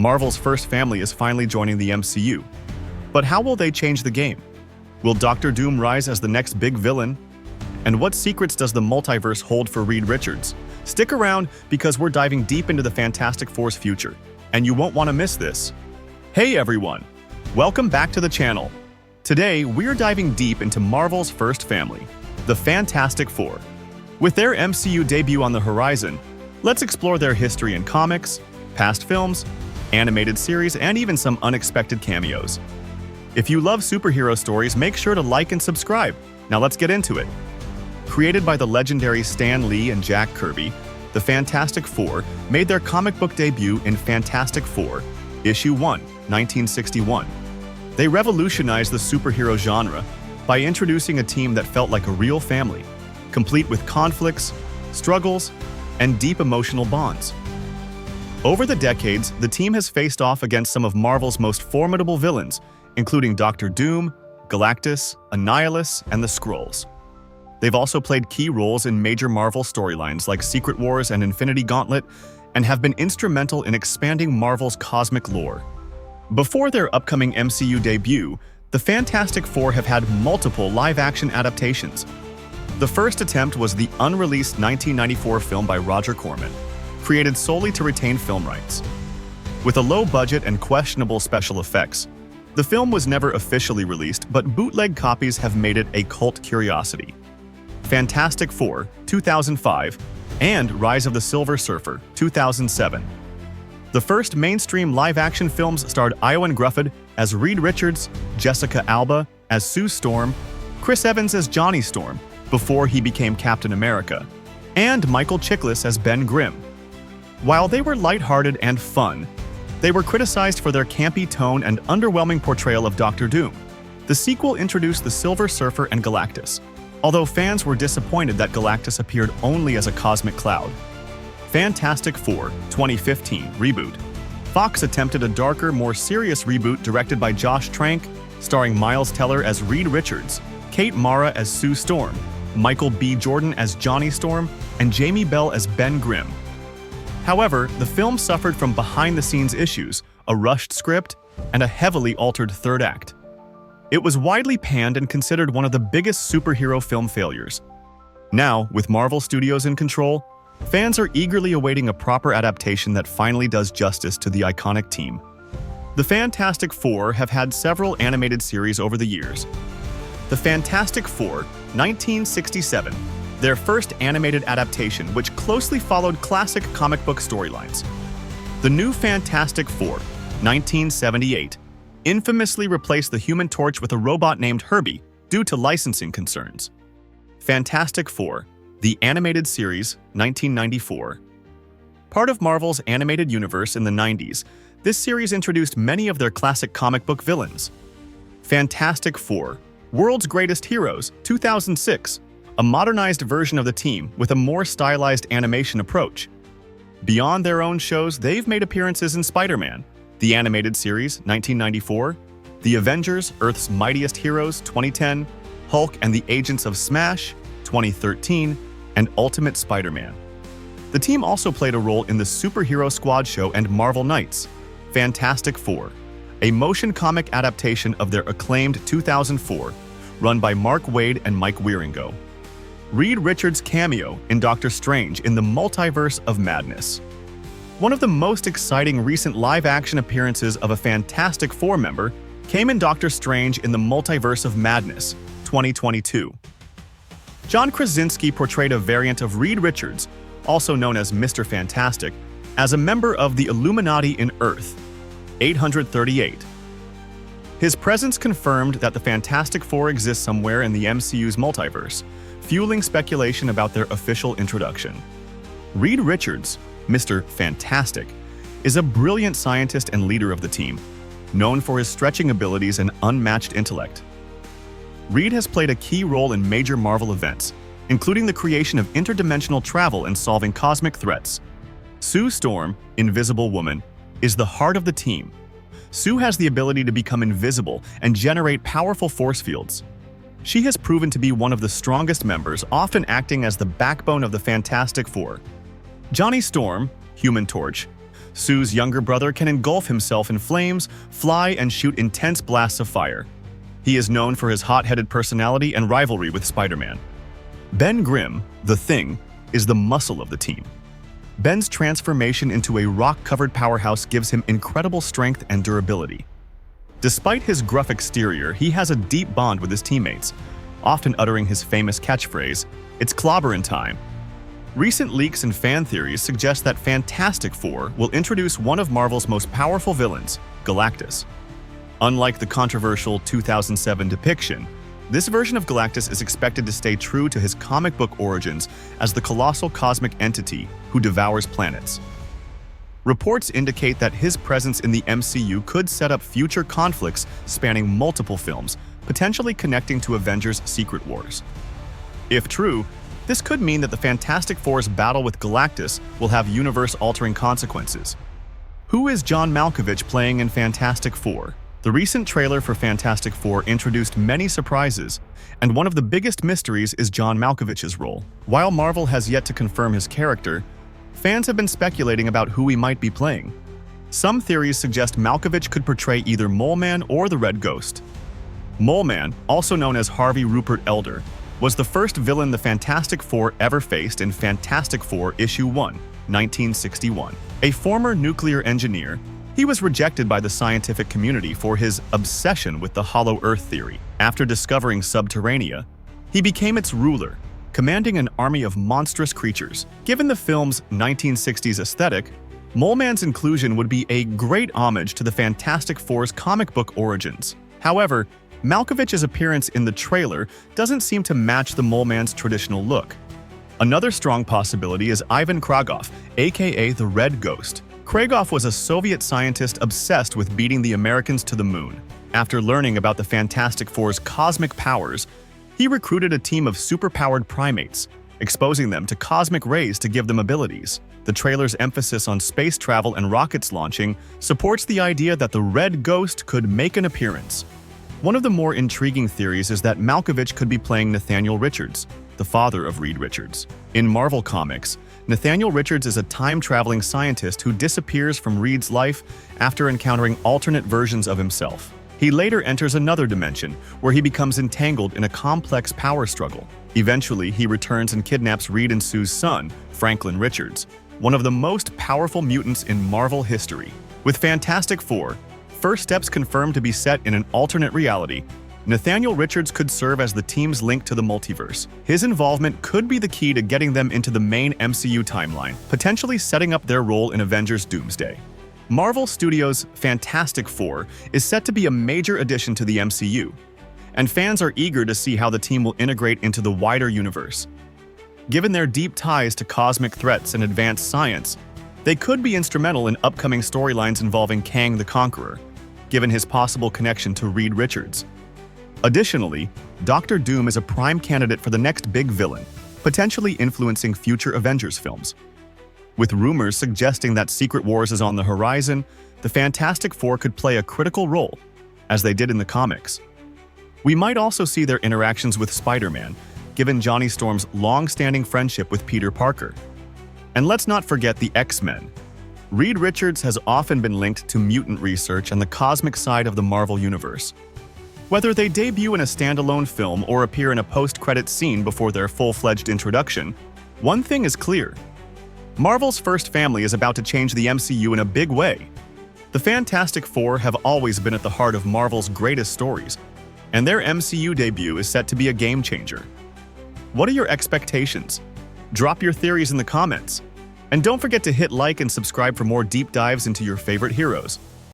Marvel's first family is finally joining the MCU. But how will they change the game? Will Doctor Doom rise as the next big villain? And what secrets does the multiverse hold for Reed Richards? Stick around because we're diving deep into the Fantastic Four's future, and you won't want to miss this. Hey everyone! Welcome back to the channel. Today, we're diving deep into Marvel's first family, the Fantastic Four. With their MCU debut on the horizon, let's explore their history in comics, past films, animated series, and even some unexpected cameos. If you love superhero stories, make sure to like and subscribe. Now let's get into it. Created by the legendary Stan Lee and Jack Kirby, the Fantastic Four made their comic book debut in Fantastic Four, Issue 1, 1961. They revolutionized the superhero genre by introducing a team that felt like a real family, complete with conflicts, struggles, and deep emotional bonds. Over the decades, the team has faced off against some of Marvel's most formidable villains, including Doctor Doom, Galactus, Annihilus, and the Skrulls. They've also played key roles in major Marvel storylines like Secret Wars and Infinity Gauntlet, and have been instrumental in expanding Marvel's cosmic lore. Before their upcoming MCU debut, the Fantastic Four have had multiple live-action adaptations. The first attempt was the unreleased 1994 film by Roger Corman, created solely to retain film rights. With a low budget and questionable special effects, the film was never officially released, but bootleg copies have made it a cult curiosity. Fantastic Four, 2005, and Rise of the Silver Surfer, 2007. The first mainstream live-action films starred Ioan Gruffudd as Reed Richards, Jessica Alba as Sue Storm, Chris Evans as Johnny Storm before he became Captain America, and Michael Chiklis as Ben Grimm. While they were lighthearted and fun, they were criticized for their campy tone and underwhelming portrayal of Doctor Doom. The sequel introduced the Silver Surfer and Galactus, although fans were disappointed that Galactus appeared only as a cosmic cloud. Fantastic Four, 2015, Reboot. Fox attempted a darker, more serious reboot directed by Josh Trank, starring Miles Teller as Reed Richards, Kate Mara as Sue Storm, Michael B. Jordan as Johnny Storm, and Jamie Bell as Ben Grimm. However, the film suffered from behind-the-scenes issues, a rushed script, and a heavily altered third act. It was widely panned and considered one of the biggest superhero film failures. Now, with Marvel Studios in control, fans are eagerly awaiting a proper adaptation that finally does justice to the iconic team. The Fantastic Four have had several animated series over the years. The Fantastic Four, 1967, their first animated adaptation which closely followed classic comic book storylines. The New Fantastic Four, 1978, infamously replaced the Human Torch with a robot named Herbie due to licensing concerns. Fantastic Four, the animated series, 1994. Part of Marvel's animated universe in the 90s, this series introduced many of their classic comic book villains. Fantastic Four, World's Greatest Heroes, 2006, a modernized version of the team with a more stylized animation approach. Beyond their own shows, they've made appearances in Spider-Man, the animated series, 1994, The Avengers, Earth's Mightiest Heroes, 2010, Hulk and the Agents of Smash, 2013, and Ultimate Spider-Man. The team also played a role in the Superhero Squad show and Marvel Knights, Fantastic Four, a motion comic adaptation of their acclaimed 2004, run by Mark Waid and Mike Wieringo. Reed Richards' cameo in Doctor Strange in the Multiverse of Madness. One of the most exciting recent live-action appearances of a Fantastic Four member came in Doctor Strange in the Multiverse of Madness, 2022. John Krasinski portrayed a variant of Reed Richards, also known as Mr. Fantastic, as a member of the Illuminati in Earth, 838. His presence confirmed that the Fantastic Four exists somewhere in the MCU's multiverse, fueling speculation about their official introduction. Reed Richards, Mr. Fantastic, is a brilliant scientist and leader of the team, known for his stretching abilities and unmatched intellect. Reed has played a key role in major Marvel events, including the creation of interdimensional travel and solving cosmic threats. Sue Storm, Invisible Woman, is the heart of the team. Sue has the ability to become invisible and generate powerful force fields. She has proven to be one of the strongest members, often acting as the backbone of the Fantastic Four. Johnny Storm, Human Torch, Sue's younger brother can engulf himself in flames, fly, and shoot intense blasts of fire. He is known for his hot-headed personality and rivalry with Spider-Man. Ben Grimm, the Thing, is the muscle of the team. Ben's transformation into a rock-covered powerhouse gives him incredible strength and durability. Despite his gruff exterior, he has a deep bond with his teammates, often uttering his famous catchphrase, "It's clobberin' time." Recent leaks and fan theories suggest that Fantastic Four will introduce one of Marvel's most powerful villains, Galactus. Unlike the controversial 2007 depiction, this version of Galactus is expected to stay true to his comic book origins as the colossal cosmic entity who devours planets. Reports indicate that his presence in the MCU could set up future conflicts spanning multiple films, potentially connecting to Avengers' Secret Wars. If true, this could mean that the Fantastic Four's battle with Galactus will have universe-altering consequences. Who is John Malkovich playing in Fantastic Four? The recent trailer for Fantastic Four introduced many surprises, and one of the biggest mysteries is John Malkovich's role. While Marvel has yet to confirm his character, fans have been speculating about who he might be playing. Some theories suggest Malkovich could portray either Mole Man or the Red Ghost. Mole Man, also known as Harvey Rupert Elder, was the first villain the Fantastic Four ever faced in Fantastic Four Issue 1, 1961. A former nuclear engineer, he was rejected by the scientific community for his obsession with the Hollow Earth theory. After discovering Subterranea, he became its ruler, commanding an army of monstrous creatures. Given the film's 1960s aesthetic, Mole Man's inclusion would be a great homage to the Fantastic Four's comic book origins. However, Malkovich's appearance in the trailer doesn't seem to match the Mole Man's traditional look. Another strong possibility is Ivan Kragoff, aka the Red Ghost. Kragoff was a Soviet scientist obsessed with beating the Americans to the moon. After learning about the Fantastic Four's cosmic powers, he recruited a team of superpowered primates, exposing them to cosmic rays to give them abilities. The trailer's emphasis on space travel and rockets launching supports the idea that the Red Ghost could make an appearance. One of the more intriguing theories is that Malkovich could be playing Nathaniel Richards, the father of Reed Richards. In Marvel Comics, Nathaniel Richards is a time-traveling scientist who disappears from Reed's life after encountering alternate versions of himself. He later enters another dimension, where he becomes entangled in a complex power struggle. Eventually, he returns and kidnaps Reed and Sue's son, Franklin Richards, one of the most powerful mutants in Marvel history. With Fantastic Four, first steps confirmed to be set in an alternate reality, Nathaniel Richards could serve as the team's link to the multiverse. His involvement could be the key to getting them into the main MCU timeline, potentially setting up their role in Avengers Doomsday. Marvel Studios' Fantastic Four is set to be a major addition to the MCU, and fans are eager to see how the team will integrate into the wider universe. Given their deep ties to cosmic threats and advanced science, they could be instrumental in upcoming storylines involving Kang the Conqueror, given his possible connection to Reed Richards. Additionally, Doctor Doom is a prime candidate for the next big villain, potentially influencing future Avengers films. With rumors suggesting that Secret Wars is on the horizon, the Fantastic Four could play a critical role, as they did in the comics. We might also see their interactions with Spider-Man, given Johnny Storm's long-standing friendship with Peter Parker. And let's not forget the X-Men. Reed Richards has often been linked to mutant research and the cosmic side of the Marvel Universe. Whether they debut in a standalone film or appear in a post-credits scene before their full-fledged introduction, one thing is clear. Marvel's first family is about to change the MCU in a big way. The Fantastic Four have always been at the heart of Marvel's greatest stories, and their MCU debut is set to be a game-changer. What are your expectations? Drop your theories in the comments. And don't forget to hit like and subscribe for more deep dives into your favorite heroes.